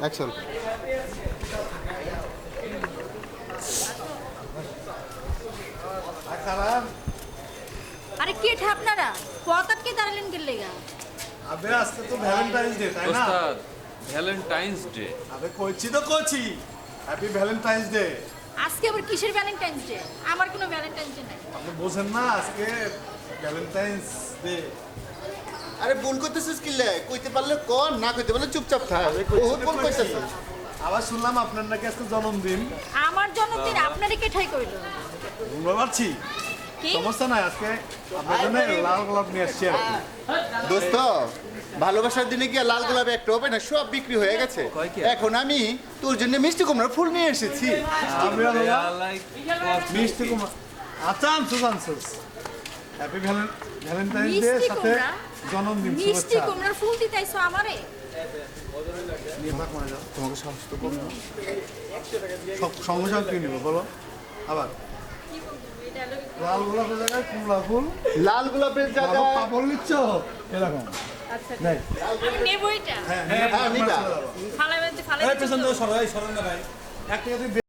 Action. আরে কে ঠাপনারা পতাত কে দাঁড়ালেন কে লেগা? আবে আজকে তো ভ্যালেন্টাইন্স ডে তাই না? ওস্তাদ ভ্যালেন্টাইন্স ডে। আবে কইছি তো কইছি হ্যাপি ভ্যালেন্টাইন্স ডে। আজকে আবার কিসের ভ্যালেন্টাইন্স ডে? আমার কোনো ভ্যালেন্টাইন্স ডে নাই। আপনি বোঝেন না আজকে ভ্যালেন্টাইন্স ডে। আরে ভুল করতেছিস কি লে? কইতে পারলে কর, না কইতে পারলে চুপচাপ থাক। বহুত ভুল কইতেছিস। আবার শুনলাম আপনার নাকি আজকে জন্মদিন। আমার জন্মদিন আপনারই কে ঠাই কইলো? বুঝতে পারছি, কি? সমস্যা নাই। আজকে আপনার জন্য লাল গোলাপ নিয়ে আসছি আর কি। দোস্ত, ভালোবাসার দিনে কি আর লাল গোলাপে একটা হবে না? সব বিক্রি হয়ে গেছে। কয় কি? এখন আমি তোর জন্য মিষ্টি কুমড়ার ফুল নিয়ে এসেছি। আমি আর ওরা লাইক মিষ্টি কুমার। আচ্ছা আনসুস আনসুস। হ্যাপি ভ্যালেন্টাইন্স ডে মিষ্টি সাথে কুমড়া? জন্মদিন মিষ্টি শুভেচ্ছা। কুমড়ার ফুল দিতাইছো আমারে? নিয়ে থাক মনে যাও, তোমাকে সাহস তো কম না। সব সঙ্গে সঙ্গে কিনে নেবো বলো আবার। লাল গোলাপের জায়গায় কমলা ফুল, লাল গোলাপের জায়গায় পাপড় নিচ্ছ এরকম। আচ্ছা নাই আমি নেব এটা। হ্যাঁ হ্যাঁ, নিবা। ফালাইতে পেছন ফালাইতে দিয়ে সরাই সরান না ভাই একটা যদি